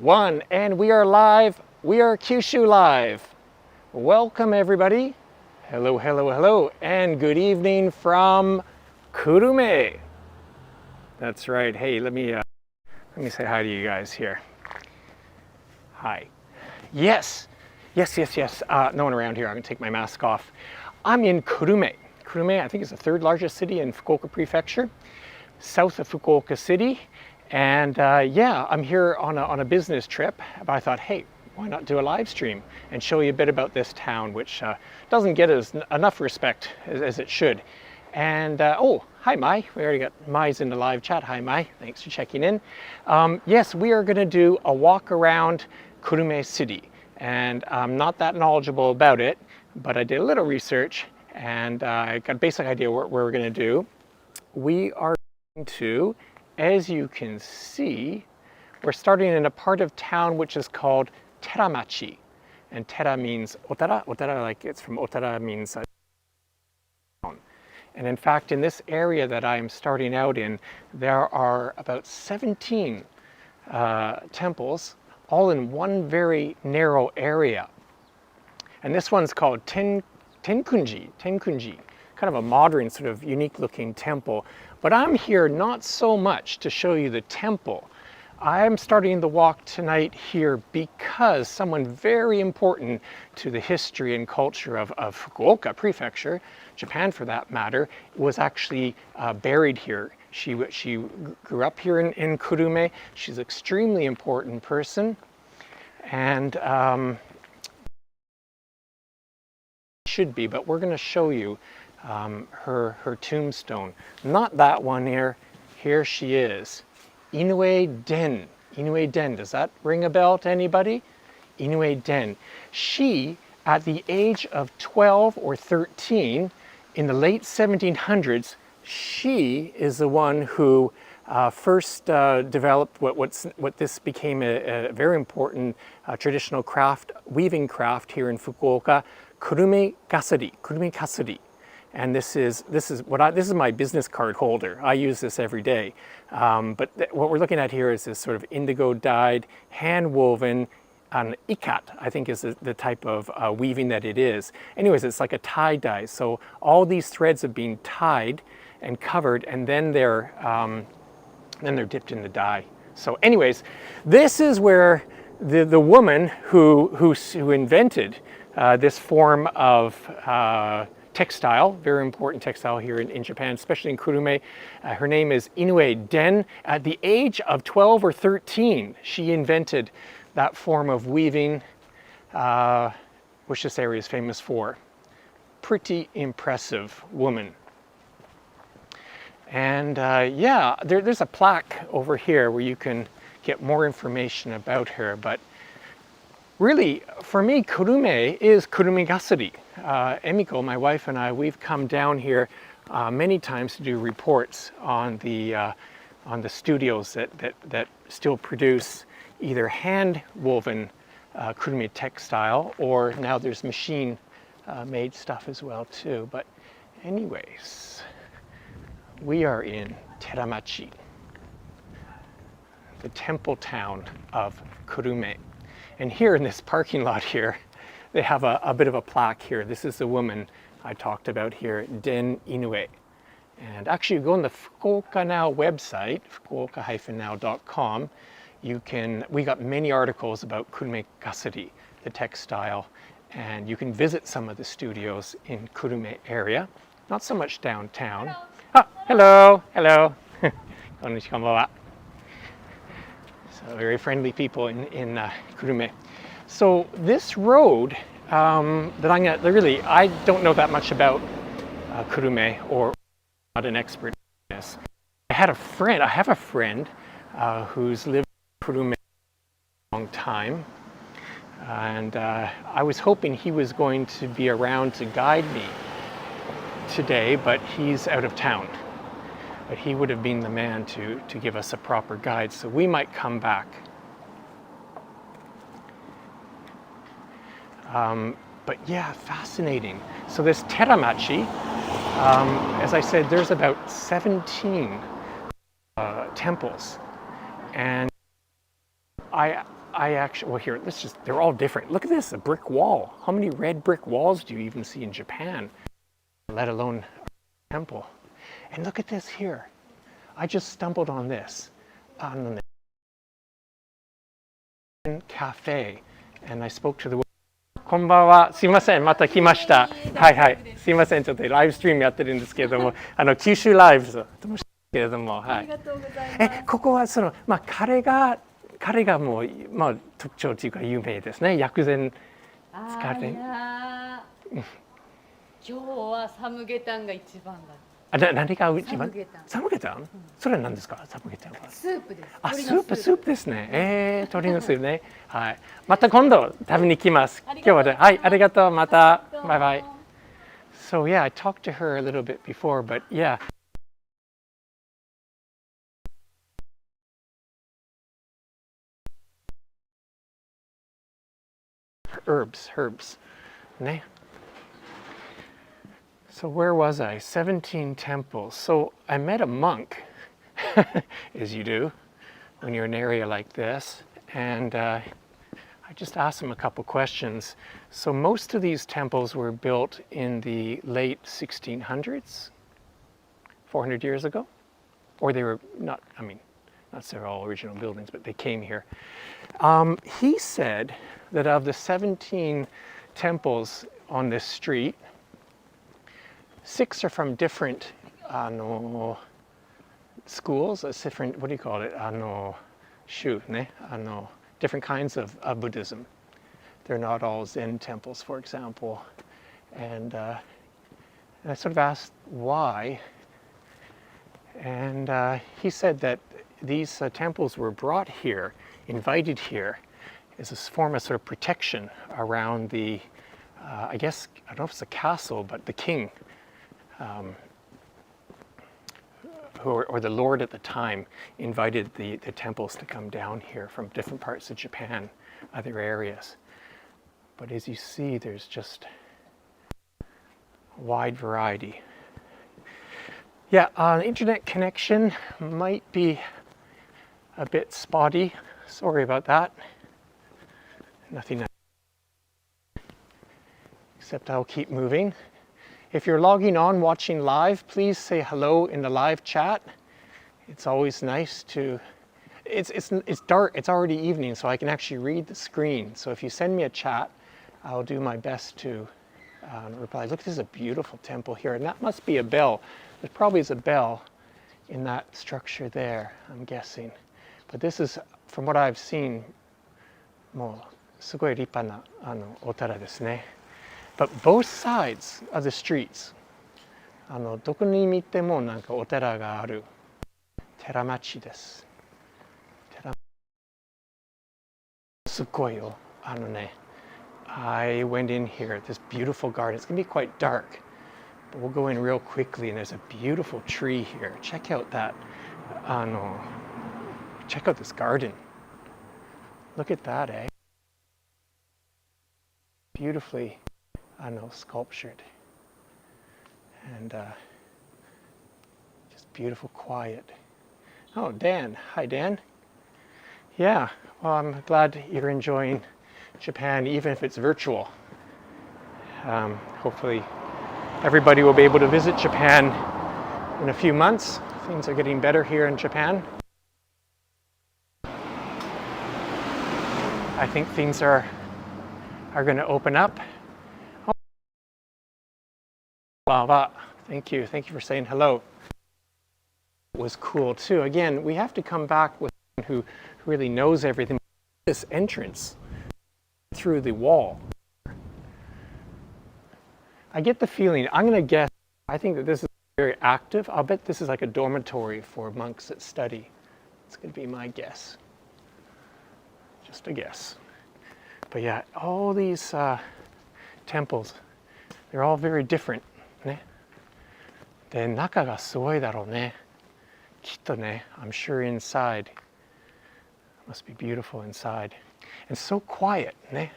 One, and we are live. We are Kyushu live. Welcome everybody. Hello, hello, hello, and good evening from Kurume. That's right. Hey, let me say hi to you guys here. Hi. Yes. No one around here. I'm gonna take my mask off. I'm in Kurume. Kurume, I think, is the third largest city in Fukuoka Prefecture, south of Fukuoka City. And yeah, I'm here on a business trip, but I thought, hey, why not do a live stream and show you a bit about this town, which doesn't get enough respect as it should. And oh, hi Mai, we already got Mai's in the live chat. Hi Mai, thanks for checking in. Yes, we are gonna do a walk around Kurume City. And I'm not that knowledgeable about it, but I did a little research and I got a basic idea what we're gonna do. We are going to, as you can see, we're starting in a part of town which is called Tera-machi. And Tera means Otara. Otara, like it's from Otara, means town. And in fact, in this area that I'm starting out in, there are about 17 temples, all in one very narrow area. And this one's called Tenkunji, kind of a modern, sort of unique looking temple. But I'm here not so much to show you the temple. I'm starting the walk tonight here because someone very important to the history and culture of Fukuoka Prefecture, Japan for that matter, was actually buried here. She grew up here in Kurume. She's an extremely important person. And should be, but we're going to show you her tombstone. Not that one here. Here she is. Inoue Den. Inoue Den. Does that ring a bell to anybody? Inoue Den. She, at the age of 12 or 13, in the late 1700s, she is the one who first developed what this became a very important traditional craft, weaving craft here in Fukuoka, Kurume Kasuri. And this is my business card holder. I use this every day. But what we're looking at here is this sort of indigo dyed, hand woven, an ikat, I think is the type of weaving that it is. Anyways, it's like a tie dye. So all these threads have been tied and covered, and then they're dipped in the dye. So anyways, this is where the woman who invented this form of textile, very important textile here in Japan, especially in Kurume. Her name is Inoue Den. At the age of 12 or 13, she invented that form of weaving, which this area is famous for. Pretty impressive woman. And yeah, there's a plaque over here where you can get more information about her. But really, for me, Kurume is Kurume Kasuri. Emiko, my wife, and I, we've come down here many times to do reports on the studios that still produce either hand-woven Kurume textile, or now there's machine made stuff as well too. But anyways, we are in Tera-machi, the temple town of Kurume. And here in this parking lot here, they have a bit of a plaque here. This is the woman I talked about here, Den Inoue. And actually, you go on the Fukuoka Now website, fukuoka-now.com, we got many articles about Kurume Kasuri, the textile, and you can visit some of the studios in Kurume area. Not so much downtown. Hello. Hello. Konnichiwa. So very friendly people in Kurume. So this road that I don't know that much about Kurume, or not an expert in this. I have a friend who's lived in Kurume a long time, and I was hoping he was going to be around to guide me today, but he's out of town. But he would have been the man to give us a proper guide, so we might come back. But yeah, fascinating. So this Tera-machi, as I said, there's about 17 temples, and I actually, well here, let's just, they're all different. Look at this, a brick wall. How many red brick walls do you even see in Japan? Let alone a temple. And look at this here. I just stumbled on this. Cafe. And I spoke to the woman. こんばんは。すいません。また来ました。はいはい。すいません。ちょっとライブストリームやってるんですけれども、九州ライブと申しますけれども、はい。ありがとうございます。ここは彼がもう特徴というか有名ですね。薬膳使って。今日はサムゲタンが一番だ。何が一番？サムゲタン？それは何ですか？サムゲタンは。スープです。あ、スープですね。鶏のスープね。はい。また今度食べに来ます。今日ははい、ありがとう。また。バイバイ。So yeah, I talked to her a little bit before, but yeah. Herbs. ね。So where was I? 17 temples. So I met a monk, as you do when you're in an area like this, and I just asked him a couple questions. So most of these temples were built in the late 1600s, 400 years ago, or they were not they're all original buildings, but they came here. He said that of the 17 temples on this street, 6 are from different schools, different, what do you call it? Different kinds of Buddhism. They're not all Zen temples, for example. And I sort of asked why. And he said that these temples were brought here, invited here, as a form of sort of protection around the, I don't know if it's a castle, but the king. Or the Lord at the time invited the temples to come down here from different parts of Japan, other areas. But as you see, there's just a wide variety. Yeah, internet connection might be a bit spotty. Sorry about that. Nothing except I'll keep moving. If you're logging on, watching live, please say hello in the live chat. It's always nice to, it's dark, it's already evening, so I can actually read the screen. So if you send me a chat, I'll do my best to reply. Look, this is a beautiful temple here, and that must be a bell. There probably is a bell in that structure there, I'm guessing. But this is, from what I've seen, もうすごい立派なお寺ですね。But both sides of the streets, どこに見てもなんかお寺がある。Tera-machi です。すごいよ。I went in here, this beautiful garden. It's going to be quite dark, but we'll go in real quickly, and there's a beautiful tree here. Check out that, check out this garden. Look at that, eh? Beautifully, sculptured. And just beautiful quiet. Oh, Dan. Hi, Dan. Yeah, well, I'm glad you're enjoying Japan, even if it's virtual. Hopefully everybody will be able to visit Japan in a few months. Things are getting better here in Japan. I think things are going to open up. Oh, thank you for saying hello. It was cool too. Again, we have to come back with someone who really knows everything. This entrance through the wall. I get the feeling, I'm going to guess, I think that this is very active. I'll bet this is like a dormitory for monks that study. It's going to be my guess. Just a guess. But yeah, all these temples, they're all very different. ね。で、中がすごいだろうね。きっとね、I'm sure inside. Must be beautiful inside. And so quiet, ね。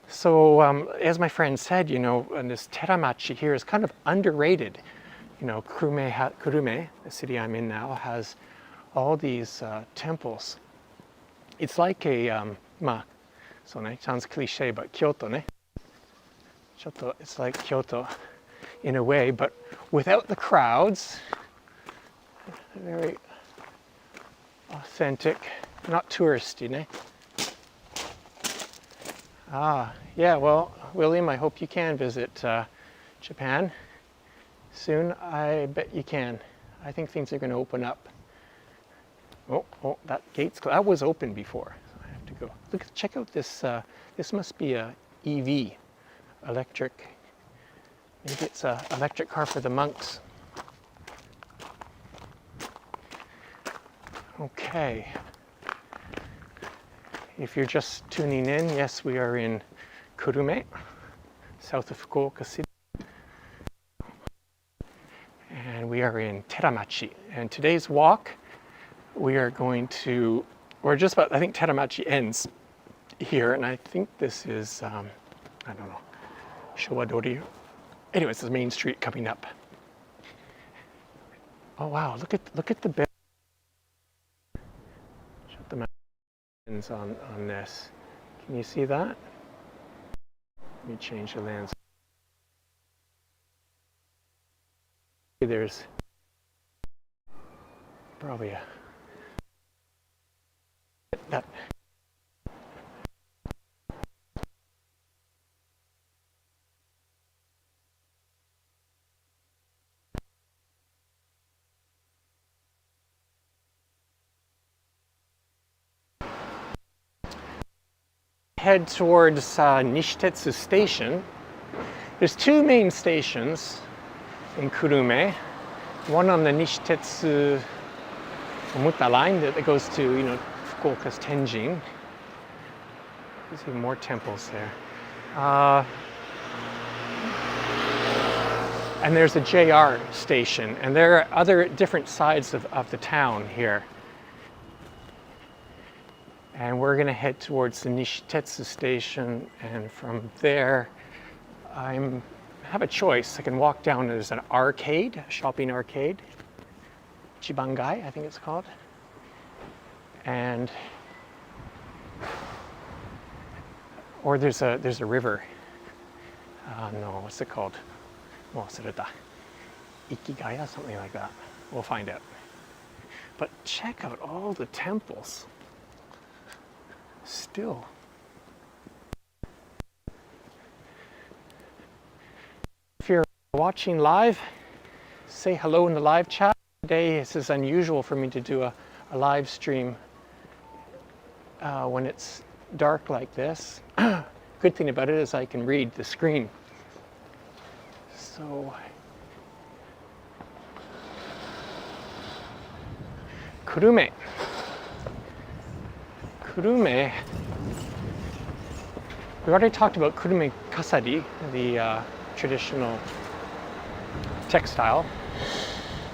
So, as my friend said, and this Tera-machi here is kind of underrated. Kurume, the city I'm in now, has all these temples. It's like a まあ、そうね、sounds cliche, but Kyoto ね。ちょっと it's like Kyoto in a way, but without the crowds. Very authentic, not touristy ね。Yeah, well, William, I hope you can visit Japan soon. I bet you can. I think things are going to open up. Oh, that gate's closed. That was open before. So I have to go. Look, check out this. This must be a EV, electric. Maybe it's an electric car for the monks. Okay. If you're just tuning in, yes, we are in Kurume, south of Fukuoka City. And we are in Tera-machi. And today's walk, we are going to, we're just about, I think Tera-machi ends here. And I think this is, I don't know, Showa-dori. Anyways, the main street coming up. Oh wow, look at the bed. Shut the mountains on this. Can you see that? Let me change the lens. There's probably that. Head towards Nishitetsu Station. There's two main stations in Kurume. One on the Nishitetsu line that goes to, Fukuoka's Tenjin. There's even more temples there. And there's a JR station, and there are other different sides of the town here. And we're going to head towards the Nishitetsu Station, and from there, I have a choice. I can walk down. There's an arcade, a shopping arcade, Ichibangai, I think it's called, or there's a river. No, what's it called? Ikemachi-gawa, something like that. We'll find out. But check out all the temples. Still. If you're watching live, say hello in the live chat. Today this is unusual for me to do a live stream when it's dark like this. Good thing about it is I can read the screen. So, Kurume. Kurume. We already talked about Kurume Kasari, the traditional textile,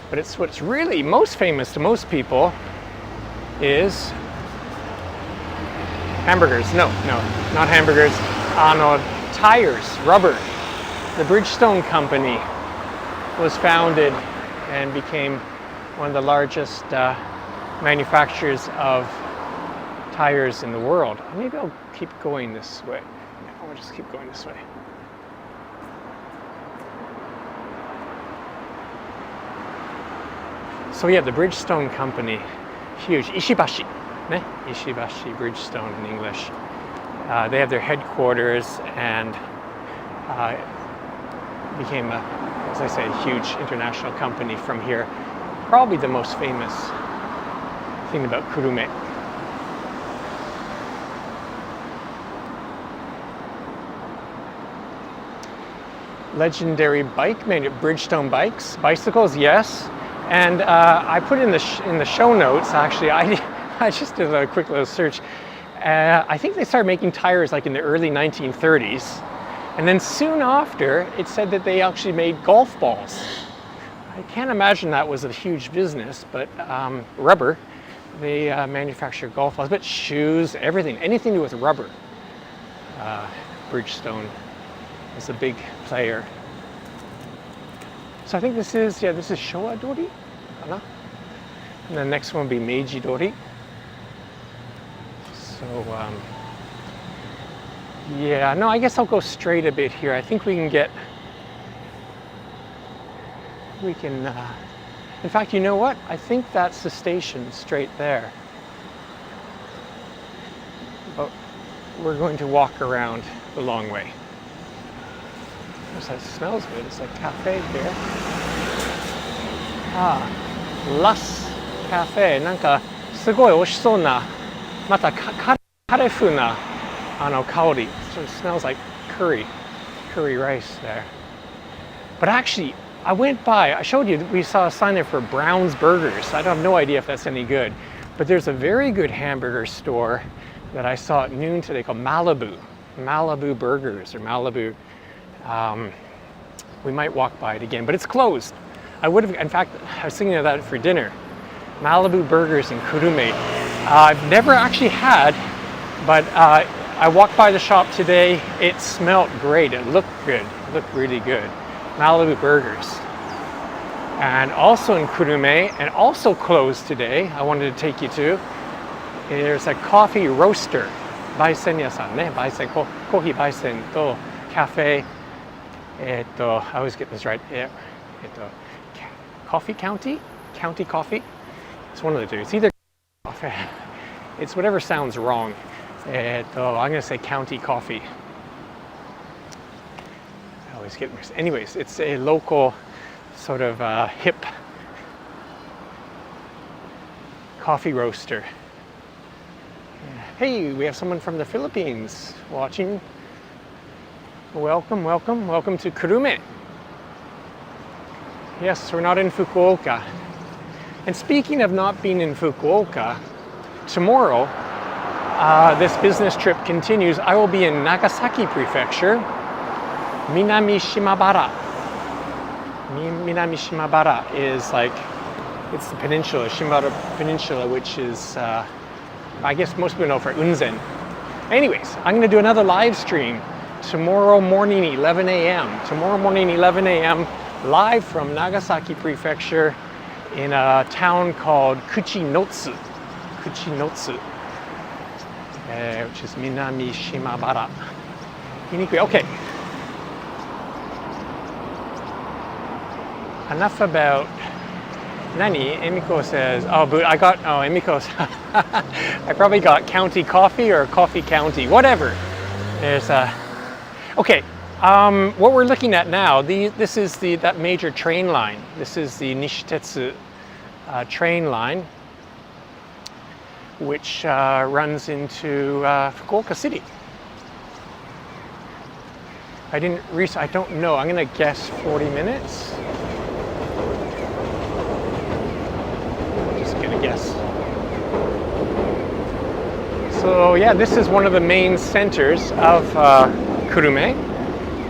but what's really most famous to most people is hamburgers. No, not hamburgers. Tires, rubber. The Bridgestone company was founded and became one of the largest manufacturers of tires in the world. Maybe I'll keep going this way. I'll just keep going this way. So yeah, the Bridgestone company, huge. Ishibashi, ne? Ishibashi Bridgestone in English. They have their headquarters and became, as I say, a huge international company from here. Probably the most famous thing about Kurume. Legendary bike made at Bridgestone bicycles, yes. And I put in the show notes. Actually, I just did a quick little search. I think they started making tires like in the early 1930s, and then soon after, it said that they actually made golf balls. I can't imagine that was a huge business, but rubber. They manufacture golf balls, but shoes, everything, anything to do with rubber. Bridgestone is a big player. So I think this is Showa-dori, and the next one will be Meiji-dori. So Yeah, no, I guess I'll go straight a bit here. I think we can get, in fact, you know what? I think that's the station straight there. But we're going to walk around the long way. That smells good. It's like cafe here. Las Cafe. なんかすごい美味しそうな、またカレー風な香り. So it smells like curry rice there. But actually, I went by, I showed you, we saw a sign there for Brown's Burgers. I have no idea if that's any good. But there's a very good hamburger store that I saw at noon today called Malibu Burgers, or Malibu. We might walk by it again, but it's closed. I would have, in fact, I was thinking of that for dinner. Malibu Burgers in Kurume. I've never actually had, but I walked by the shop today. It smelled great. It looked good. It looked really good. Malibu Burgers. And also in Kurume, and also closed today, I wanted to take you to, there's a coffee roaster. Baisen yasan ne, baisen, kohi baisen to cafe. I always get this right. Coffee County Coffee. It's one of the two. It's either coffee. It's whatever sounds wrong. I'm going to say County Coffee. I always get mixed. Anyways, it's a local sort of hip coffee roaster. Hey, we have someone from the Philippines watching. Welcome to Kurume. Yes, we're not in Fukuoka. And speaking of not being in Fukuoka, tomorrow, this business trip continues. I will be in Nagasaki Prefecture, Minami Shimabara. Minami Shimabara is like, it's the peninsula, Shimabara Peninsula, which is, I guess most people know for Unzen. Anyways, I'm going to do another live stream tomorrow morning, 11 a.m. Tomorrow morning, 11 a.m. live from Nagasaki Prefecture in a town called Kuchinotsu, which is Minami Shimabara. Okay. Enough about Nani. Emiko says, Emiko, I probably got County Coffee or Coffee County, whatever. There's a, okay. What we're looking at now, this is that major train line. This is the Nishitetsu train line, which runs into Fukuoka City. I don't know. I'm going to guess 40 minutes. Just going to guess. So yeah, this is one of the main centers of Kurume.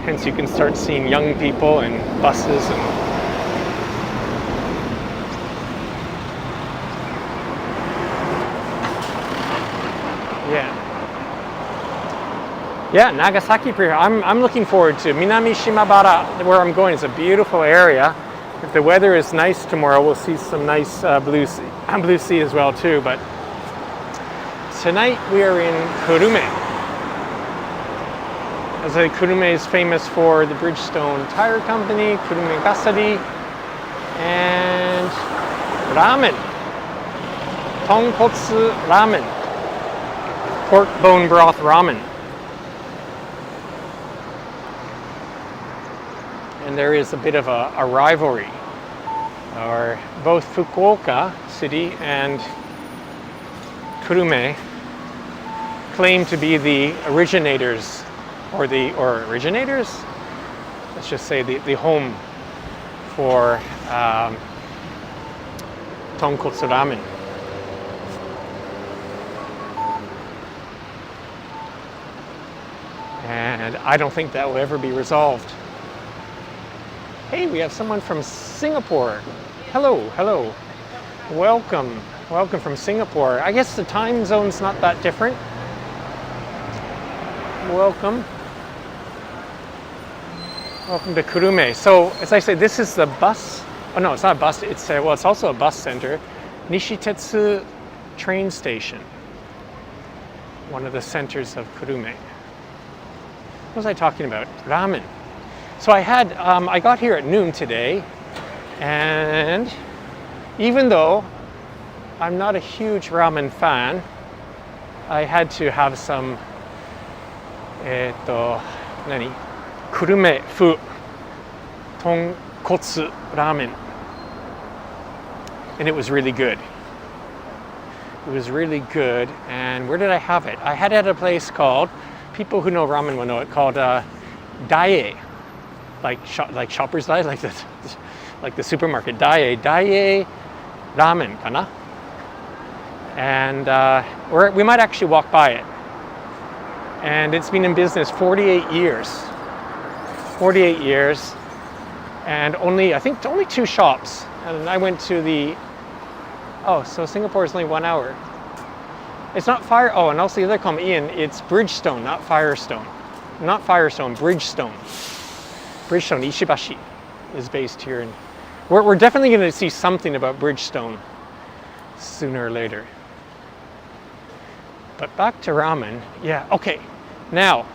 Hence you can start seeing young people and buses and yeah, Nagasaki. I'm looking forward to Minami Shimabara, where I'm going. It's a beautiful area. If the weather is nice tomorrow, we'll see some nice blue sea as well too. But tonight we are in Kurume. As I say, Kurume is famous for the Bridgestone Tire Company, Kurume Gasari, and ramen. Tonkotsu ramen. Pork bone broth ramen. And there is a bit of a rivalry. Both Fukuoka City and Kurume claim to be the originators, or originators? Let's just say the home for tonkotsu ramen. And I don't think that will ever be resolved. Hey, we have someone from Singapore. Hello. Welcome from Singapore. I guess the time zone's not that different. Welcome to Kurume. So, as I say, this is the bus. Oh no, it's not a bus. It's also a bus center. Nishitetsu train station. One of the centers of Kurume. was I talking about? Ramen. So I got here at noon today, and even though I'm not a huge ramen fan, I had to have some, Kurume tonkotsu ramen. And it was really good. It was really good. And where did I have it? I had it at a place called, people who know ramen will know it, called Daie. Like Shoppers Dai, like the supermarket. Daie ramen, kana? And we might actually walk by it. And it's been in business 48 years. 48 years. And I think only 2 shops. And I went to so Singapore is only 1 hour. It's not and also the other comment, Ian, it's Bridgestone, not Firestone. Not Firestone, Bridgestone. Bridgestone, Ishibashi is based here. And we're definitely going to see something about Bridgestone sooner or later. But back to ramen. Yeah, okay. Now,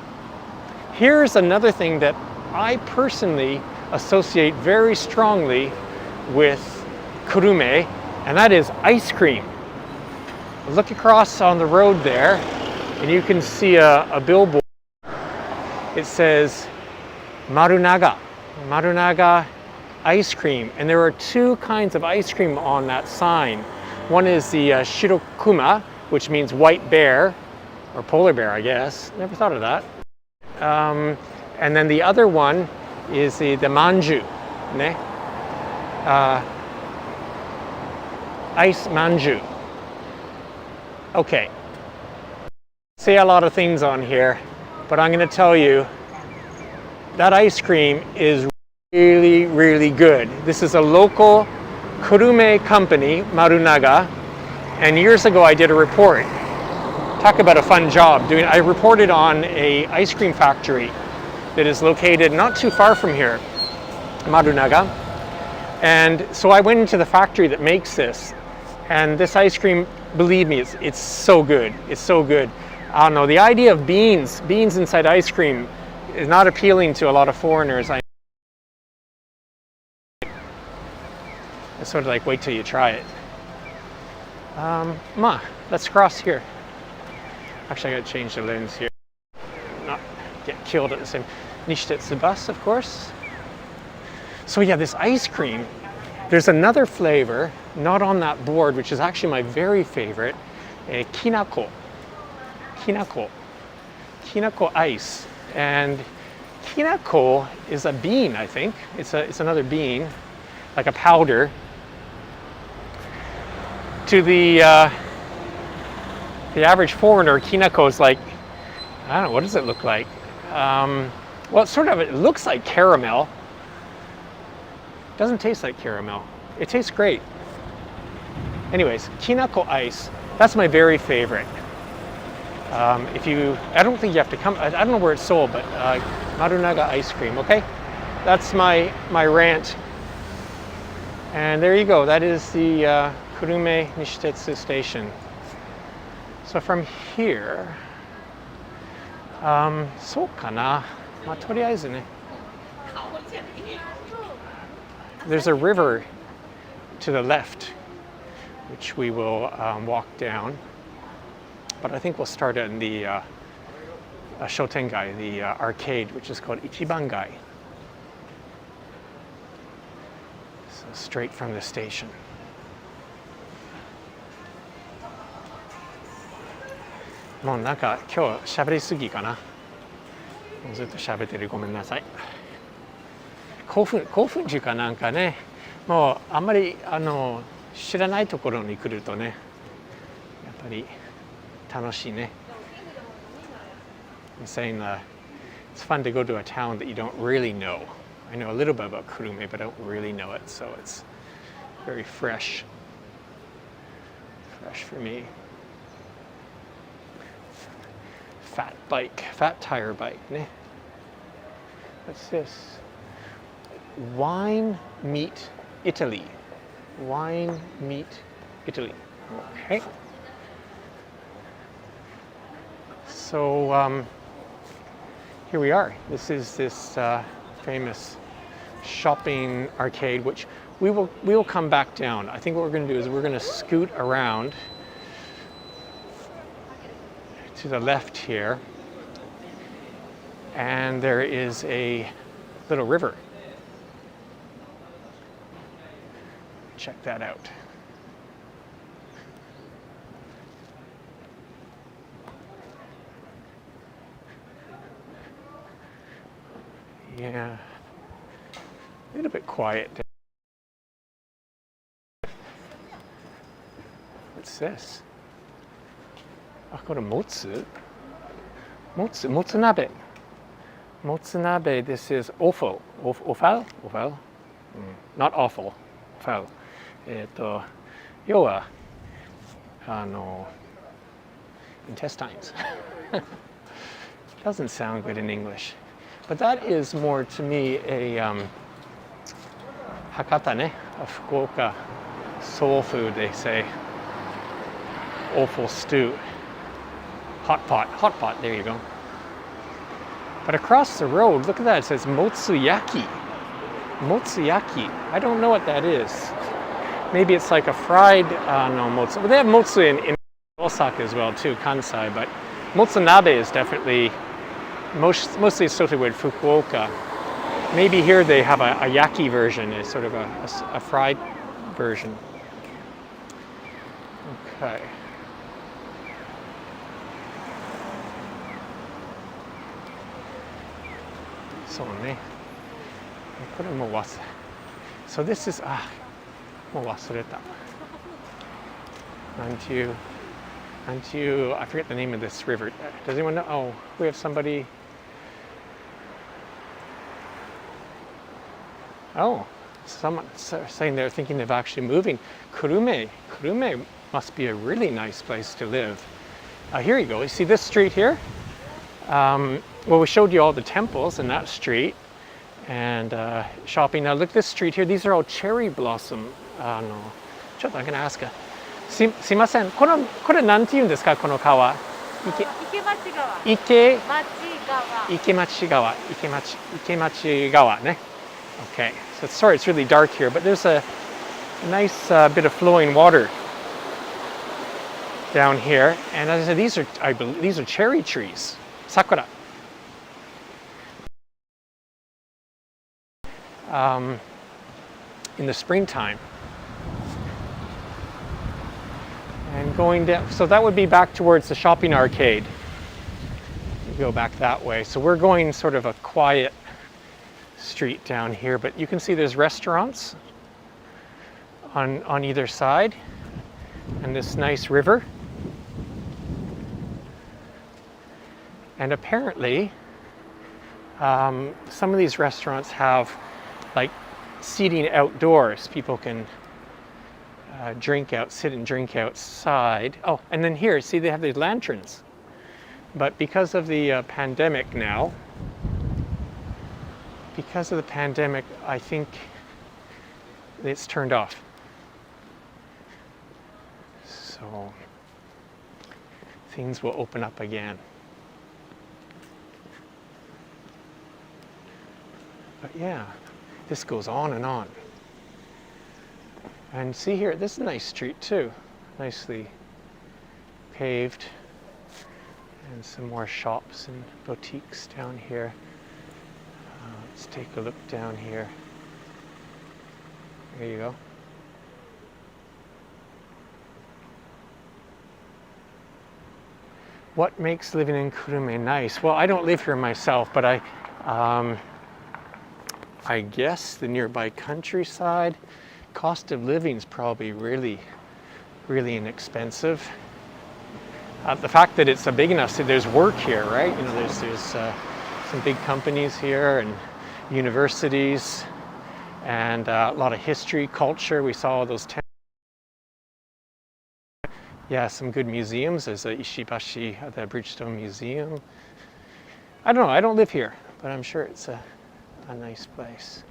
here's another thing that I personally associate very strongly with Kurume, and that is ice cream. Look across on the road there, and you can see a billboard. It says Marunaga ice cream, and there are 2 kinds of ice cream on that sign. One is the Shirokuma, which means white bear, or polar bear, I guess. Never thought of that. And then the other one is the manju, ne? Ice manju. Okay. Say a lot of things on here, but I'm going to tell you that ice cream is really, really good. This is a local Kurume company, Marunaga, and years ago I did a report. Talk about a fun job. I reported on a ice cream factory that is located not too far from here, Marunaga. And so I went into the factory that makes this, and this ice cream, believe me, it's so good. It's so good. I don't know, the idea of beans inside ice cream is not appealing to a lot of foreigners. It's sort of like, wait till you try it. Let's cross here. Actually, I gotta change the lens here. Not get killed at the same. Nishitetsu bus, of course. So yeah, this ice cream, there's another flavor, not on that board, which is actually my very favorite, kinako ice. And kinako is a bean, I think. It's another bean, like a powder. To the average foreigner, kinako is like, I don't know, what does it look like? Well, it looks like caramel. It doesn't taste like caramel. It tastes great. Anyways, kinako ice, that's my very favorite. I don't think you have to come, I don't know where it's sold, but Marunaga ice cream, okay? That's my rant. And there you go, that is the Kurume Nishitetsu Station. So from here, そうかな。とりあえずね。There's a river to the left, which we will walk down. But I think we'll start in the Shotengai, the arcade, which is called Bunkagai. So straight from the station. もうなんか今日喋りすぎかな。もうずっと喋ってる、ごめんなさい。興奮中かなんかね、もうあんまり知らないところに来るとね、やっぱり楽しいね。I'm saying it's fun to go to a town that you don't really know. I know a little bit about Kurume, but I don't really know it, so it's very fresh for me. Fat tire bike, ne? What's this? Wine meat Italy. Wine meat Italy. Okay. So here we are. This is this famous shopping arcade, which we will come back down. I think what we're going to do is we're going to scoot around to the left here, and there is a little river. Check that out. Yeah, a little bit quiet. What's this? Ah,これmotsu. Motsunabe. Motsunabe, this is offal. Offal? Offal? Not awful. Offal. 要はintestines. Doesn't sound good in English. But that is more to me a Hakata ne, a Fukuoka soul food, they say. Offal stew. Hot pot, there you go. But across the road, look at that, it says Motsuyaki. Motsuyaki. I don't know what that is. Maybe it's like a fried, no, motsu. But they have motsu in Osaka as well too, Kansai, but motsunabe is definitely mostly associated with Fukuoka. Maybe here they have a yaki version, a sort of a fried version. Okay. So this is, I forget the name of this river. Does anyone know? Oh, we have somebody. Oh, someone saying they're thinking of actually moving. Kurume. Kurume must be a really nice place to live. Here you go. You see this street here? Well, we showed you all the temples in that street and shopping. Now look at this street here. These are all cherry blossom. No. ちょっと I'm gonna ask her. すいません。これなんて言うんですかこの川？Ikemachi-gawaね. Okay. So sorry, it's really dark here, but there's a nice bit of flowing water down here. And as I said, these are cherry trees. Sakura. In the springtime. And going down, so that would be back towards the shopping arcade. You go back that way. So we're going sort of a quiet street down here, but you can see there's restaurants on either side and this nice river. And apparently, some of these restaurants have like seating outdoors. People can sit and drink outside. Oh, and then here, see, they have these lanterns. But because of the pandemic now, I think it's turned off. So things will open up again. But yeah, this goes on and on. And see here, this is a nice street too. Nicely paved. And some more shops and boutiques down here. Let's take a look down here. There you go. What makes living in Kurume nice? Well, I don't live here myself, but I guess the nearby countryside. Cost of living is probably really, really inexpensive. The fact that it's a big enough city, there's work here, right? You know, there's some big companies here and universities and a lot of history, culture. We saw all those yeah, some good museums. There's the Ishibashi, the Bridgestone Museum. I don't know, I don't live here, but I'm sure it's a nice place.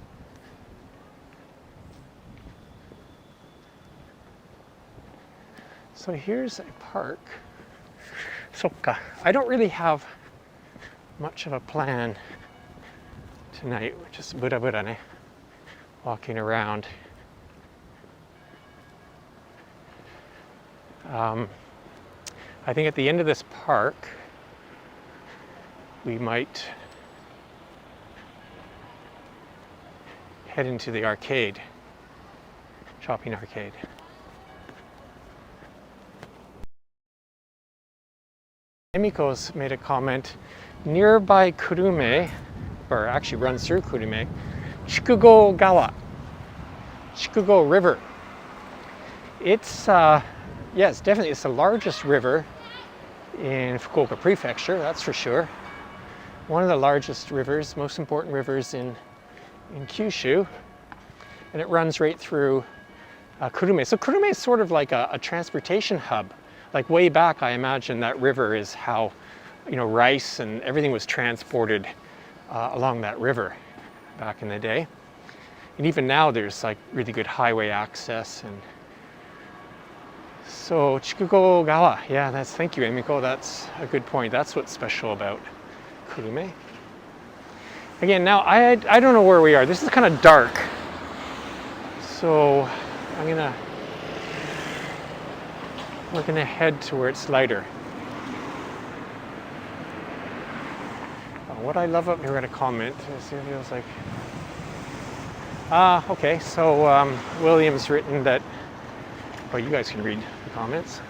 So here's a park. Sokka. I don't really have much of a plan tonight. We're just bura-bura ne, walking around. I think at the end of this park, we might head into the arcade, shopping arcade. Emiko's made a comment, nearby Kurume, or actually runs through Kurume, Chikugo-gawa, Chikugo River. It's, yes, definitely, it's the largest river in Fukuoka Prefecture, that's for sure. One of the largest rivers, most important rivers in Kyushu, and it runs right through Kurume. So Kurume is sort of like a transportation hub. Like way back, I imagine that river is how, you know, rice and everything was transported along that river back in the day. And even now there's like really good highway access. And so Chikugo-gawa, yeah, thank you, Emiko, that's a good point. That's what's special about Kurume. Again, now I don't know where we are. This is kind of dark. So we're gonna head to where it's lighter. What I love up here, we're gonna comment. See if it feels like. Okay, so William's written that. Well, you guys can read the comments.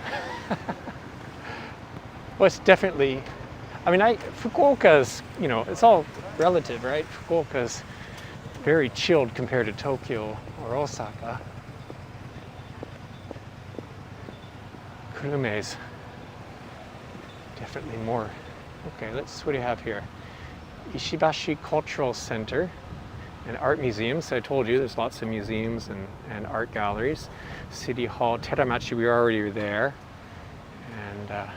Well, it's definitely. I mean, Fukuoka's, you know, it's all relative, right? Fukuoka's very chilled compared to Tokyo or Osaka. Kurume's definitely more. Okay, what do you have here? Ishibashi Cultural Center and art museums. So I told you there's lots of museums and art galleries. City Hall, Tera-machi, we already were there. And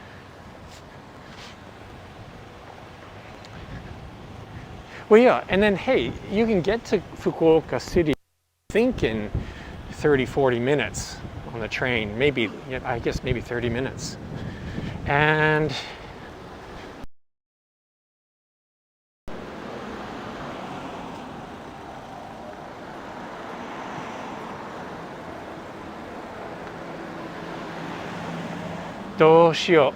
well, yeah, and then hey, you can get to Fukuoka City, I think, in 30-40 minutes on the train. Maybe, I guess maybe 30 minutes. Andどうしよ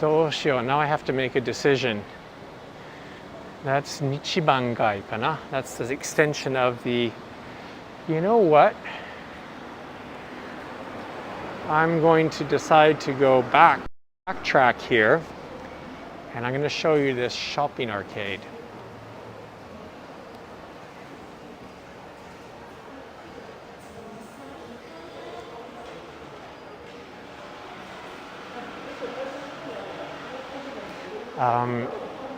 う. Now I have to make a decision. That's Bunkagai, kana? That's the extension of the. You know what? I'm going to decide to go backtrack here, and I'm going to show you this shopping arcade.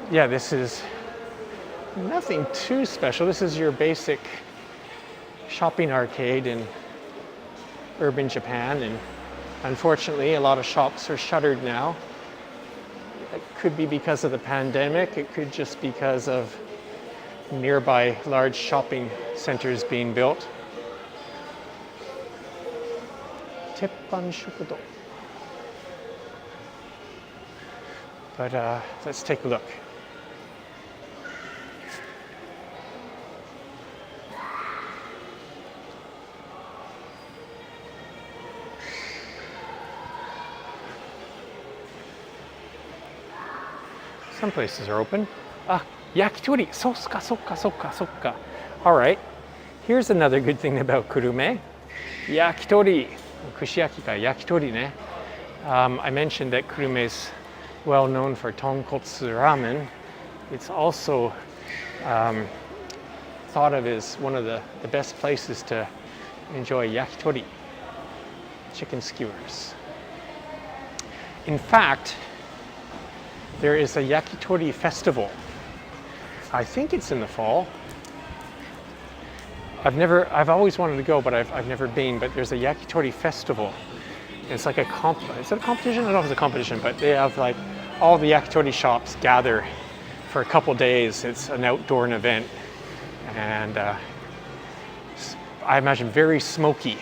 Yeah, this is nothing too special. This is your basic shopping arcade in urban Japan, and unfortunately a lot of shops are shuttered now. It could be because of the pandemic, it could just because of nearby large shopping centers being built. Teppan Shokudo. But let's take a look. Some places are open. Yakitori. So. All right. Here's another good thing about Kurume. Yakitori. Kushiyaki ka yakitori ne. I mentioned that Kurume is well known for tonkotsu ramen. It's also thought of as one of the best places to enjoy yakitori, chicken skewers. In fact, there is a yakitori festival. I think it's in the fall. I've always wanted to go, but I've never been. But there's a yakitori festival. It's like is it a competition? I don't know if it's a competition, but they have like all the yakitori shops gather for a couple days. It's an outdoor event, and I imagine very smoky.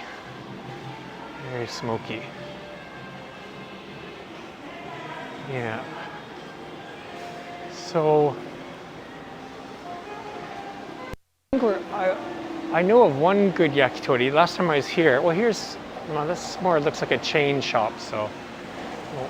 Very smoky. Yeah. So I know of one good yakitori. Last time I was here, well, this more looks like a chain shop, so. Well,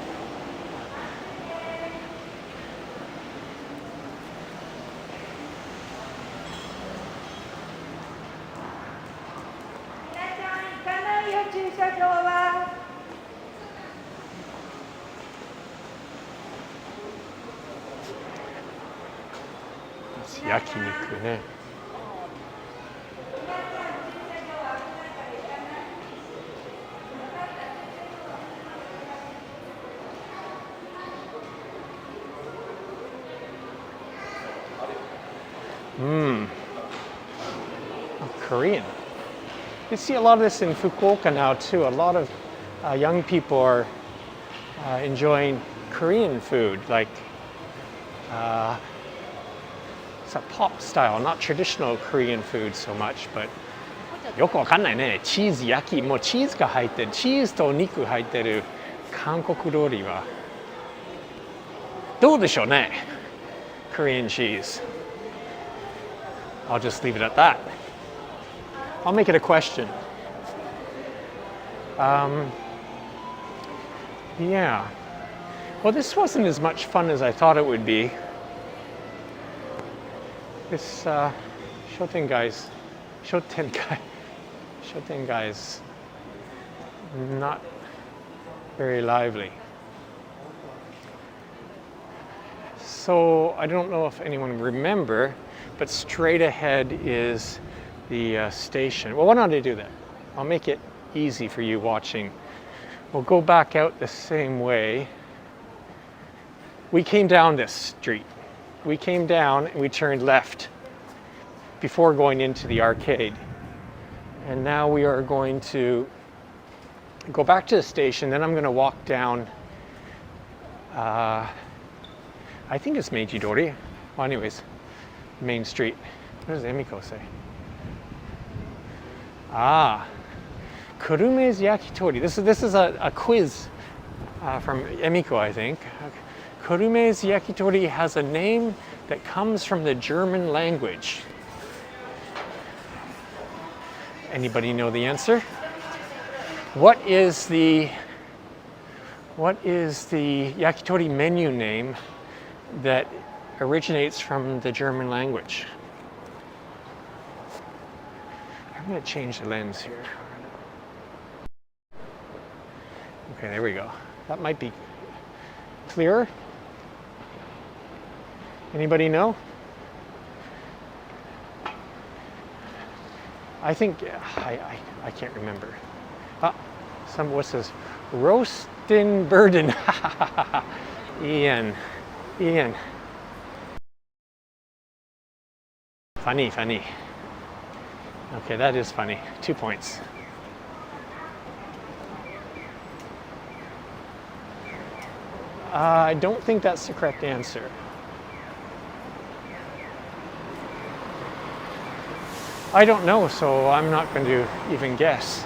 it's yakiniku, ne? Korean. You see a lot of this in Fukuoka now too. A lot of young people are enjoying Korean food, like it's a pop style, not traditional Korean food so much, but よくわかんないね。チーズ焼き、もうチーズが入ってる、チーズとお肉入ってる韓国料理はどうでしょうね。Korean cheese. I'll just leave it at that. I'll make it a question. Yeah. Well, this wasn't as much fun as I thought it would be. This Shotengai is not very lively. So I don't know if anyone remember, but straight ahead is the station. Well, why don't I do that? I'll make it easy for you watching. We'll go back out the same way. We came down this street. We came down and we turned left before going into the arcade. And now we are going to go back to the station. Then I'm going to walk down, I think it's Meiji-dori. Well, anyways, Main Street. What does Emiko say? Kurume's yakitori. This is a quiz from Emiko, I think. Kurume's yakitori has a name that comes from the German language. Anybody know the answer? What is the yakitori menu name that originates from the German language? I'm going to change the lens here. Okay, there we go. That might be clearer. Anybody know? I think I can't remember. What's this? Rostenburden. Ian. Funny. Okay, that is funny. 2 points. I don't think that's the correct answer. I don't know, so I'm not going to even guess.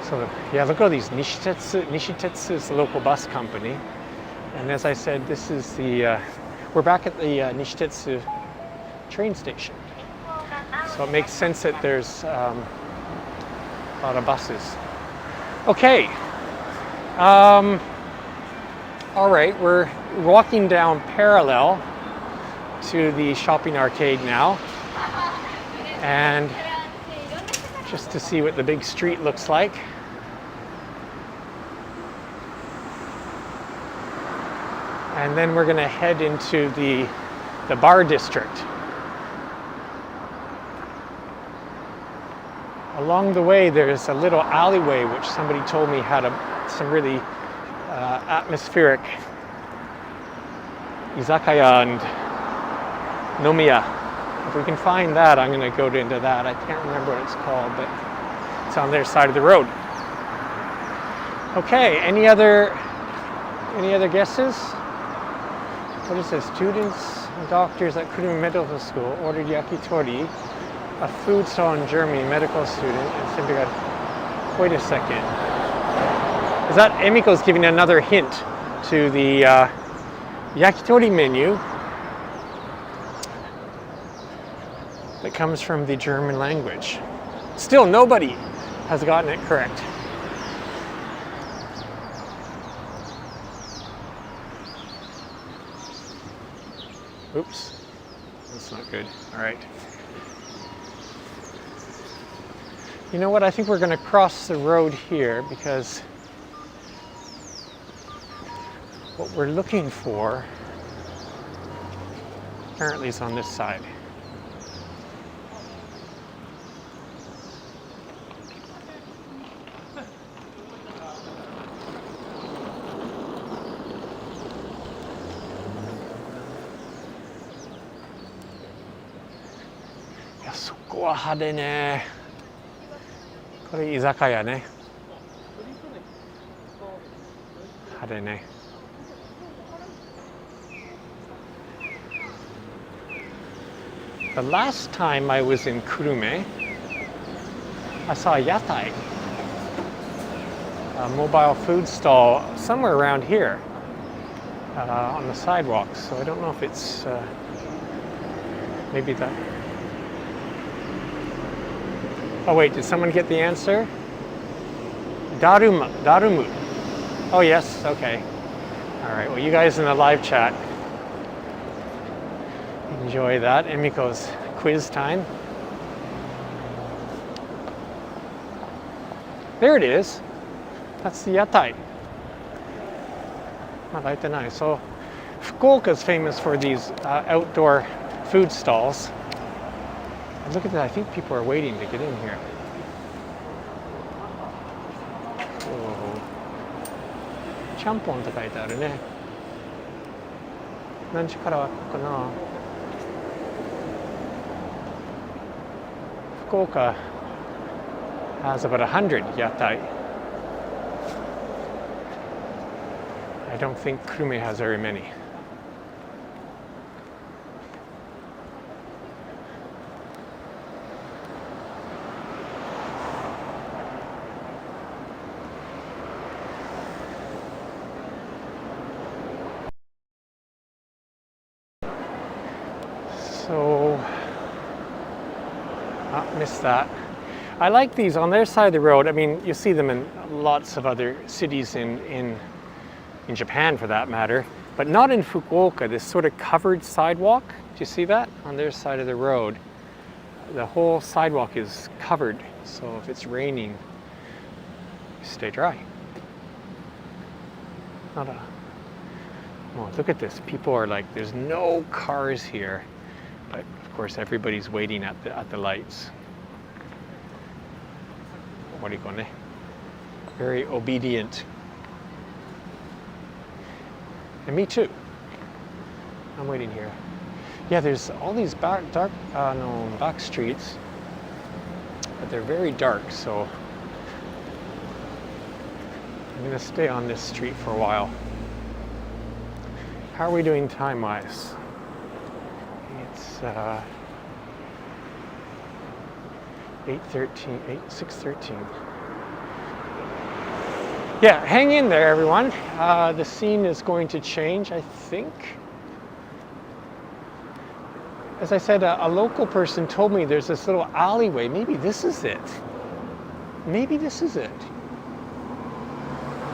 So yeah, look at all these Nishitetsu. Nishitetsu is the local bus company. And as I said, this is the, we're back at the Nishitetsu train station. So it makes sense that there's a lot of buses. Okay. All right, we're walking down parallel to the shopping arcade now. And just to see what the big street looks like. And then we're going to head into the bar district. Along the way, there's a little alleyway which somebody told me had some really atmospheric izakaya and nomiya. If we can find that, I'm going to go into that. I can't remember what it's called, but it's on their side of the road. Okay, any other guesses? What is this? Students and doctors at Kurume Medical School ordered yakitori. A food stall in Germany, medical student, and simply got. Wait a second. Is that Emiko's giving another hint to the yakitori menu that comes from the German language. Still, nobody has gotten it correct. Oops, that's not good. All right. You know what? I think we're going to cross the road here because what we're looking for apparently is on this side. Yeah, そこは派手ね。これ居酒屋ね。派手ね。The last time I was in Kurume, I saw a yatai, a mobile food stall somewhere around here on the sidewalk. So I don't know if it's maybe that. Oh wait, did someone get the answer? Darumu. Oh yes, okay. All right, well you guys in the live chat, enjoy that. Emiko's quiz time. There it is. That's the yatai. So Fukuoka is famous for these outdoor food stalls. And look at that, I think people are waiting to get in here. Oh. ちゃんぽんって書いてあるね。何時からかな。Fukuoka has about 100 yatai. I don't think Kurume has very many. So, missed that. I like these on their side of the road. I mean, you see them in lots of other cities in Japan for that matter, but not in Fukuoka, this sort of covered sidewalk. Do you see that? On their side of the road, the whole sidewalk is covered, so if it's raining, you stay dry. Oh, look at this. People are like, there's no cars here, but of course everybody's waiting at the lights. What do you call it? Very obedient. And me too. I'm waiting here. Yeah, there's all these back streets, but they're very dark, so I'm gonna stay on this street for a while. How are we doing time-wise? It's 6:13. Yeah, hang in there, everyone. The scene is going to change, I think. As I said, a local person told me there's this little alleyway. Maybe this is it. Maybe this is it.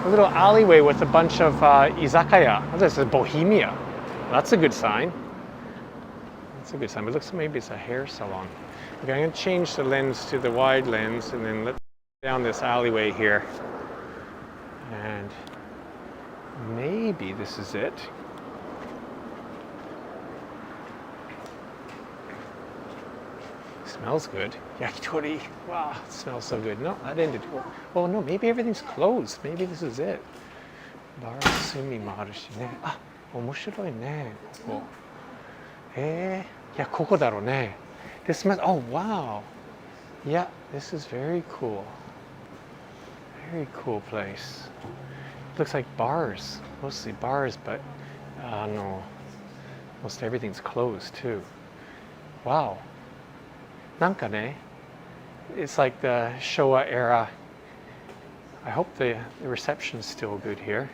A little alleyway with a bunch of izakaya. Oh, this is Bohemia. That's a good sign. That's a good sign. It looks like maybe it's a hair salon. Okay, I'm going to change the lens to the wide lens and then let's go down this alleyway here. And maybe this is it. Smells good. Yakitori. Wow, it smells so good. No, that ended. Oh no, maybe everything's closed. Maybe this is it. Bar sumi mo aru shi ne. Ah, omoshiroi ne. Koko. Yeah, koko daro ne. This smells. Oh wow. Yeah, this is very cool. Very cool place. Looks like bars, mostly bars, but no, most everything's closed too. Wow. Nanka ne, it's like the Showa era. I hope the reception's still good here.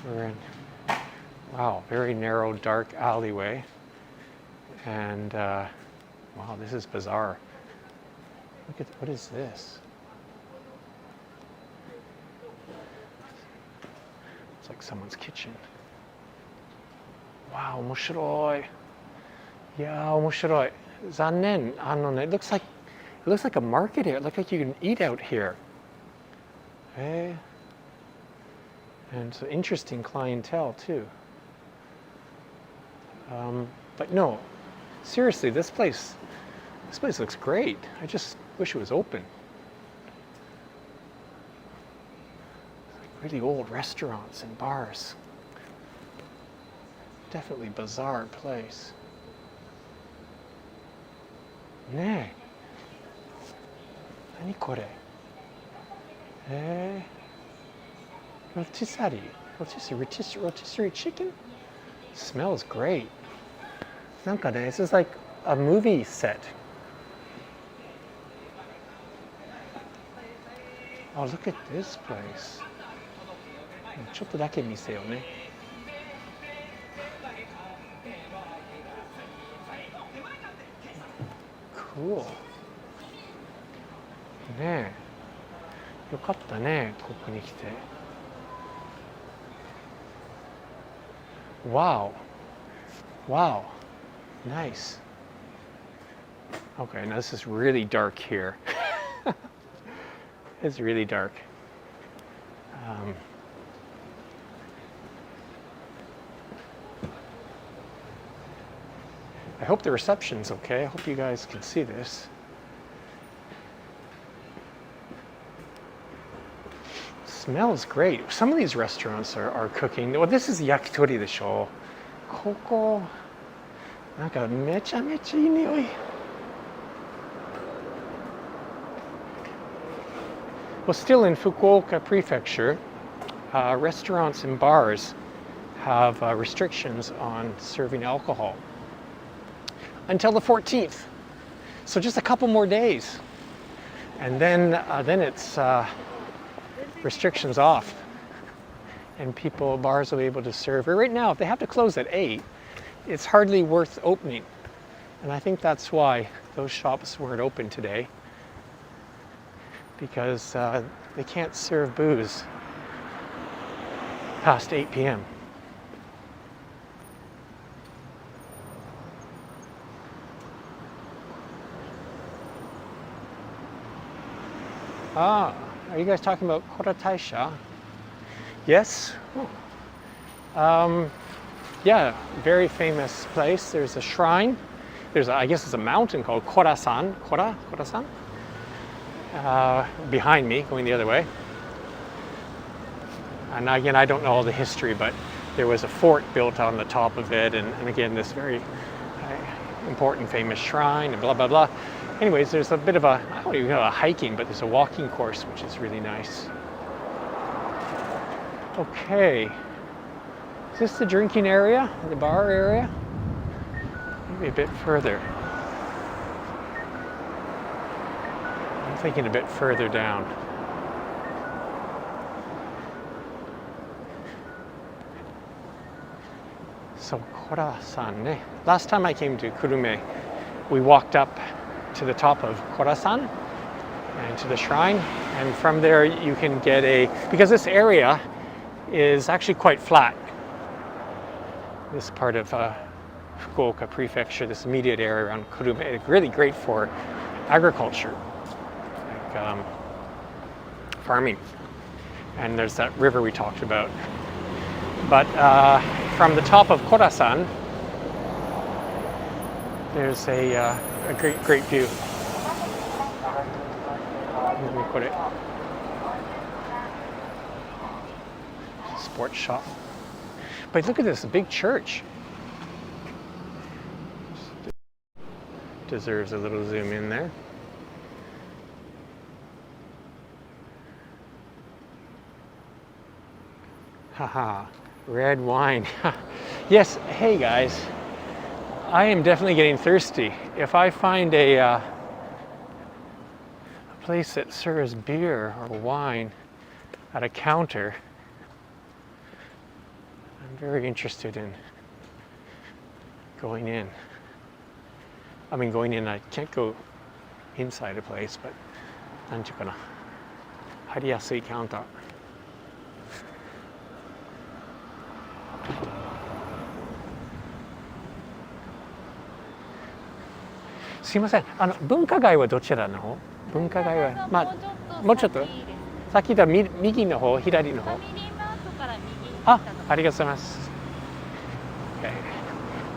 We're in, wow, very narrow, dark alleyway. And wow, this is bizarre. Look at, what is this? It's like someone's kitchen. Wow, 面白い. Yeah, 面白い. 残念. It looks like a market here. It looks like you can eat out here. And it's an interesting clientele too. But no, seriously, this place looks great. I just wish it was open. Really old restaurants and bars. Definitely bizarre place. ねえ。何これ? Rotisserie. Rotisserie chicken? Smells great. なんかね, this is like a movie set. Oh, look at this place. ちょっとだけ見せようね. Cool. ねえ。よかったね、ここに来て. Wow. Wow. Nice. Okay, now this is really dark here. It's really dark. I hope the reception's okay. I hope you guys can see this. Smells great. Some of these restaurants are cooking. Well, this is yakitori でしょ. ここなんかめちゃめちゃいい匂い. Well, still in Fukuoka Prefecture, restaurants and bars have restrictions on serving alcohol until the 14th. So just a couple more days. And then it's restrictions off. And bars will be able to serve. Right now, if they have to close at 8, it's hardly worth opening. And I think that's why those shops weren't open today. Because they can't serve booze past 8 p.m. Are you guys talking about Korataisha? Yes? Yeah, very famous place. There's a shrine. I guess it's a mountain called Korasan. Korasan? Behind me, going the other way. And again, I don't know all the history, but there was a fort built on the top of it, and again, this very important, famous shrine, and blah, blah, blah. Anyways, there's a bit of I don't even know a hiking, but there's a walking course, which is really nice. Okay. Is this the drinking area, the bar area? Maybe a bit further. I'm thinking a bit further down. So, Korasan. Last time I came to Kurume, we walked up to the top of Korasan and to the shrine, and from there you can get because this area is actually quite flat. This part of Fukuoka Prefecture, this immediate area around Kurume, it's really great for agriculture, like farming. And there's that river we talked about. But from the top of Korasan, there's a great view. Let me put it. Sports shop. But look at this, a big church. Deserves a little zoom in there. Haha, red wine. Yes, hey guys. I am definitely getting thirsty. If I find a place that serves beer or wine at a counter, I'm very interested in going in. I mean, going in, I can't go inside a place, but なんていうかな、入りやすいカウンター。すいません、文化街はどちらの方？文化街は、まあ、もうちょっと先だ、右の方、左の方。あ、ありがとうございます。Okay.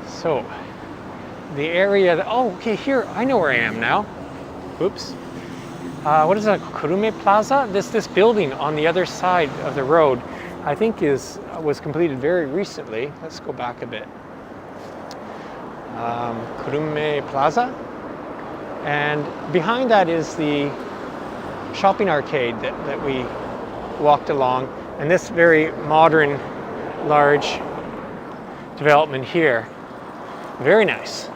So, the area that, oh, okay, here, I know where I am now. Oops. What is that, Kurume Plaza? This building on the other side of the road, I think was completed very recently. Let's go back a bit. Kurume Plaza. And behind that is the shopping arcade that we walked along. And this very modern, large development here. Very nice.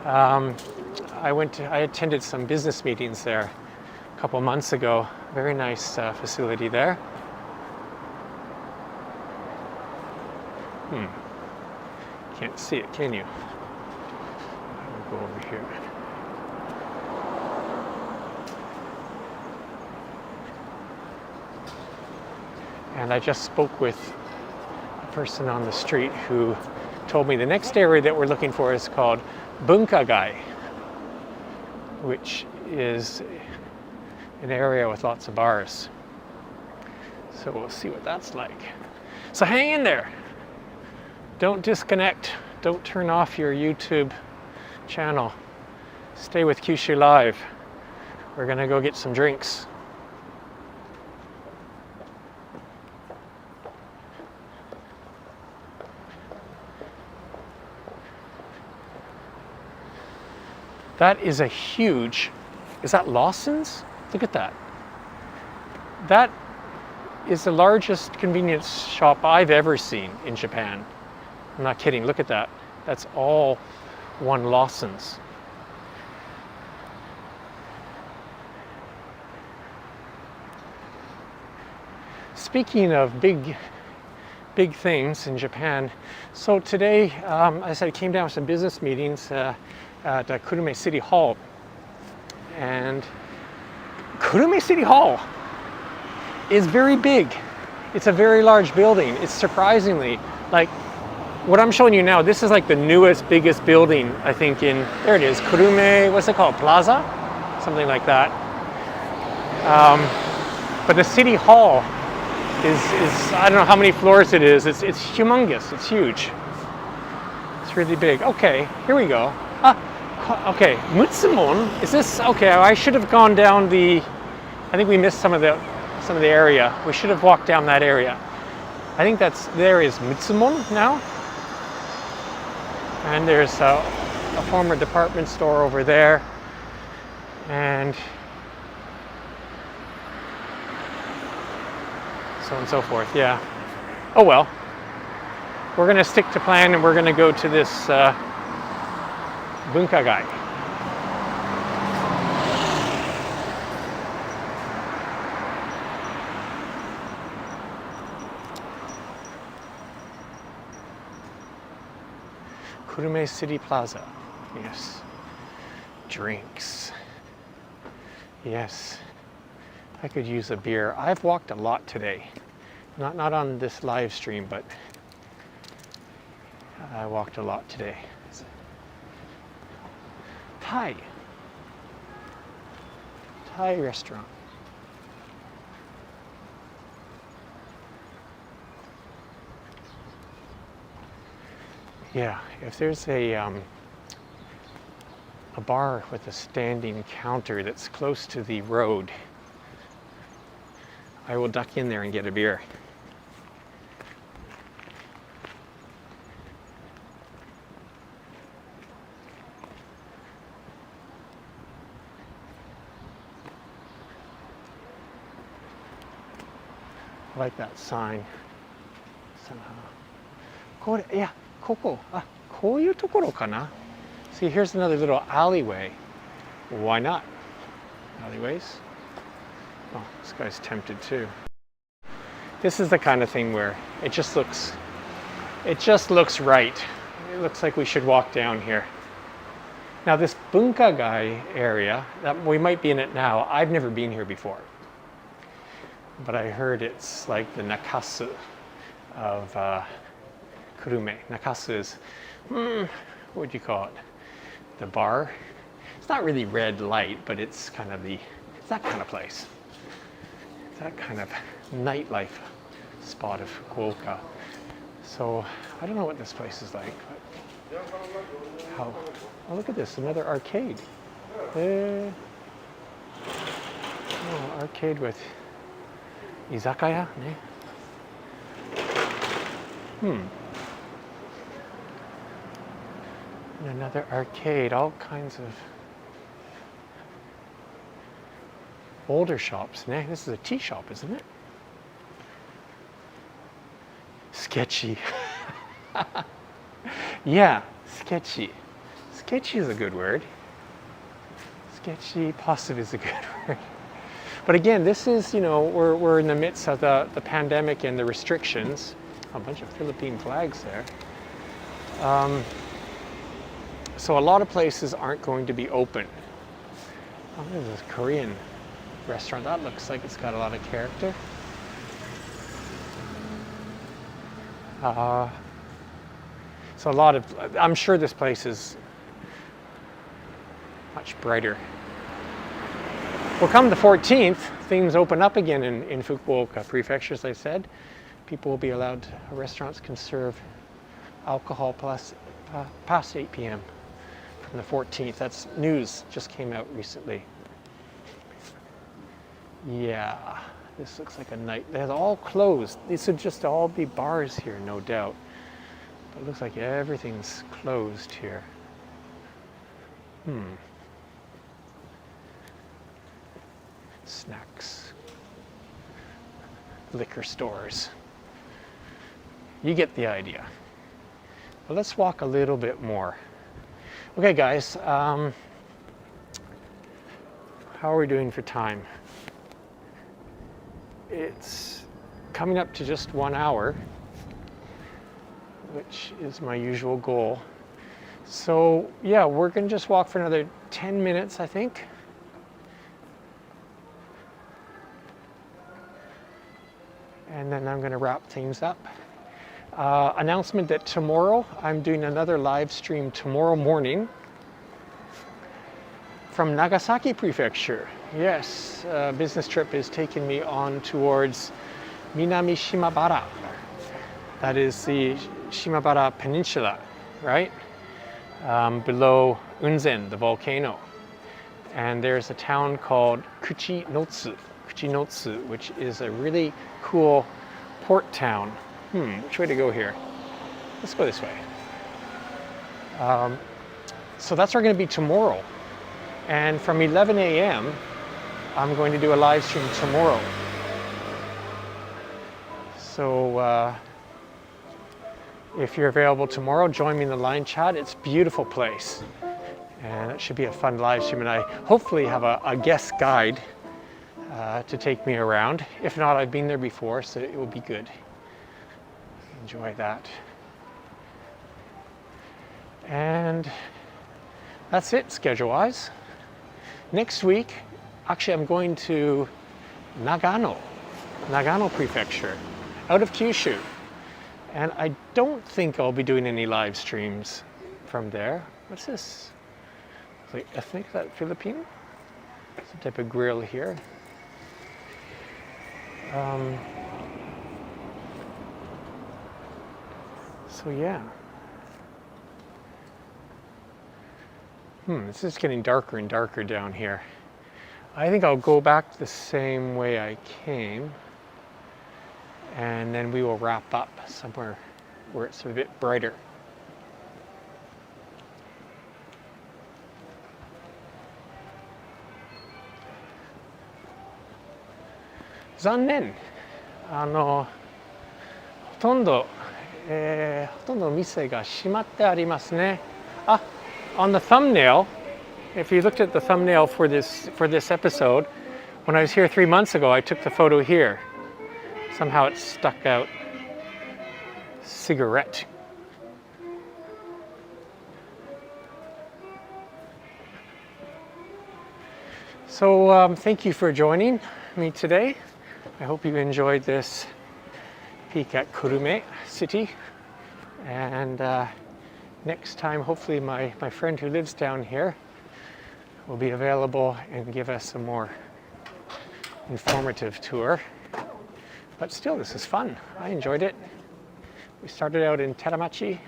I attended some business meetings there a couple months ago. Very nice facility there. Can't see it, can you? I'll go over here. And I just spoke with a person on the street who told me the next area that we're looking for is called Bunkagai, which is an area with lots of bars. So we'll see what that's like. So hang in there. Don't disconnect. Don't turn off your YouTube channel. Stay with Kyushu Live. We're gonna go get some drinks. That is a huge, is that Lawson's? Look at that. That is the largest convenience shop I've ever seen in Japan. I'm not kidding, look at that. That's all one Lawson's. Speaking of big things in Japan, so today, as I said, I came down with some business meetings at Kurume City Hall. And Kurume City Hall is very big. It's a very large building. It's surprisingly, like what I'm showing you now, this is like the newest, biggest building, I think there it is, Kurume, what's it called, Plaza? Something like that. But the City Hall is I don't know how many floors it is. It's humongous, it's huge. It's really big. Okay, here we go. Okay, Mutsumon, is this, okay, I should have gone down I think we missed some of the area. We should have walked down that area. I think there is Mutsumon now. And there's a former department store over there. And so on and so forth, yeah. Oh well. We're gonna stick to plan and we're gonna go to this Bunkagai. Kurume City Plaza. Yes. Drinks. Yes. I could use a beer. I've walked a lot today. Not on this live stream, but I walked a lot today. Thai restaurant. Yeah, if there's a bar with a standing counter that's close to the road, I will duck in there and get a beer. I like that sign somehow. これ、いや、ここ、あ、こういうところかな? See, here's another little alleyway. Why not? Alleyways? Oh, this guy's tempted too. This is the kind of thing where it just looks right. It looks like we should walk down here. Now this Bunkagai area, that we might be in it now, I've never been here before. But I heard it's like the Nakasu of Kurume. Nakasu is, what would you call it? The bar? It's not really red light, but it's kind of it's that kind of place. It's that kind of nightlife spot of Fukuoka. So I don't know what this place is like. But oh, look at this, another arcade. Oh, arcade with izakaya, ne? And another arcade, all kinds of older shops. Ne? This is a tea shop, isn't it? Sketchy. Yeah, sketchy. Sketchy is a good word. Sketchy, positive is a good word. But again, this is, we're in the midst of the pandemic and the restrictions. A bunch of Philippine flags there. So a lot of places aren't going to be open. Oh, there's this Korean restaurant. That looks like it's got a lot of character. So I'm sure this place is much brighter. Well, come the 14th, things open up again in Fukuoka Prefecture, as I said. People will be allowed, restaurants can serve alcohol past 8 p.m. from the 14th. That's news, just came out recently. Yeah, this looks like a night. They're all closed. These would just all be bars here, no doubt. But it looks like everything's closed here. Snacks. Liquor stores. You get the idea. Well, let's walk a little bit more. Okay, guys. How are we doing for time? It's coming up to just 1 hour, which is my usual goal. So yeah, we're gonna just walk for another 10 minutes, I think. And then I'm gonna wrap things up. Announcement that tomorrow, I'm doing another live stream tomorrow morning from Nagasaki Prefecture. Yes, business trip is taking me on towards Minami Shimabara. That is the Shimabara Peninsula, right? Below Unzen, the volcano. And there's a town called Kuchinotsu, which is a really cool port town. Which way to go here? Let's go this way. So that's where we're going to be tomorrow. And from 11 a.m., I'm going to do a live stream tomorrow. So if you're available tomorrow, join me in the line chat. It's a beautiful place. And it should be a fun live stream. And I hopefully have a guest guide to take me around. If not, I've been there before, so it will be good. Enjoy that. And that's it schedule-wise. Next week, actually I'm going to Nagano Prefecture, out of Kyushu. And I don't think I'll be doing any live streams from there. What's this? It's like ethnic, is that Philippine? Some type of grill here. So yeah. This is getting darker and darker down here. I think I'll go back the same way I came, and then we will wrap up somewhere where it's a bit brighter. Zannen. ほとんどの店が閉まってありますね。On the thumbnail, if you looked at the thumbnail for this episode, when I was here 3 months ago, I took the photo here. Somehow it stuck out. Cigarette. So thank you for joining me today. I hope you enjoyed this peek at Kurume City. And next time, hopefully my friend who lives down here will be available and give us a more informative tour. But still, this is fun. I enjoyed it. We started out in Tera-machi,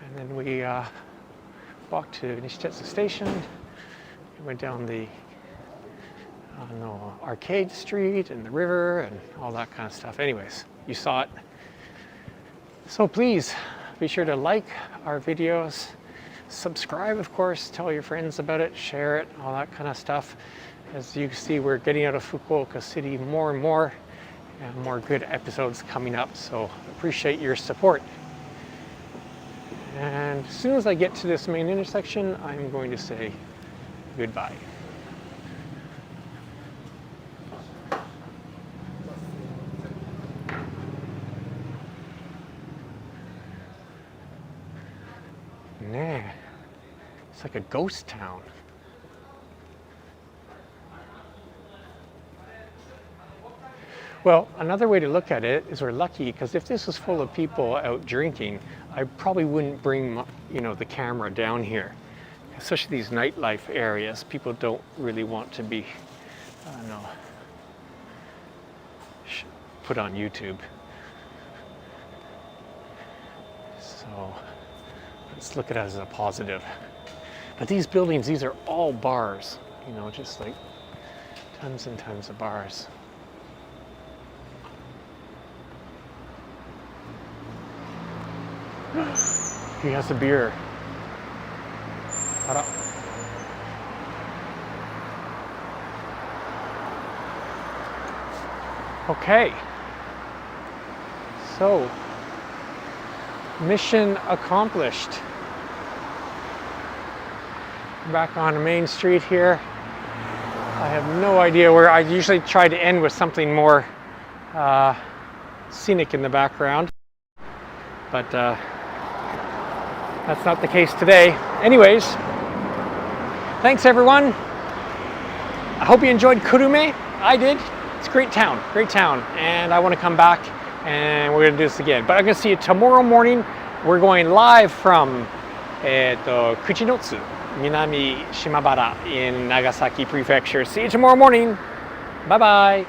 and then we walked to Nishitetsu Station. We went down the arcade street and the river and all that kind of stuff. Anyways, you saw it. So please be sure to like our videos, subscribe, of course, tell your friends about it, share it, all that kind of stuff. As you can see, we're getting out of Fukuoka City more and more good episodes coming up, so appreciate your support. And as soon as I get to this main intersection, I'm going to say goodbye. Nah, it's like a ghost town. Well, another way to look at it is we're lucky, because if this was full of people out drinking, I probably wouldn't bring, the camera down here. Especially these nightlife areas, people don't really want to be, put on YouTube. So let's look at it as a positive. But these buildings, these are all bars, just like tons and tons of bars. He has a beer. Ara. Okay. So, mission accomplished. Back on Main Street here. I have no idea where. I usually try to end with something more scenic in the background, but that's not the case today. Anyways, thanks everyone. I hope you enjoyed Kurume. I did. It's a great town, and I want to come back and we're going to do this again. But I'm going to see you tomorrow morning. We're going live from Kuchinotsu, Minami Shimabara in Nagasaki Prefecture. See you tomorrow morning. Bye bye.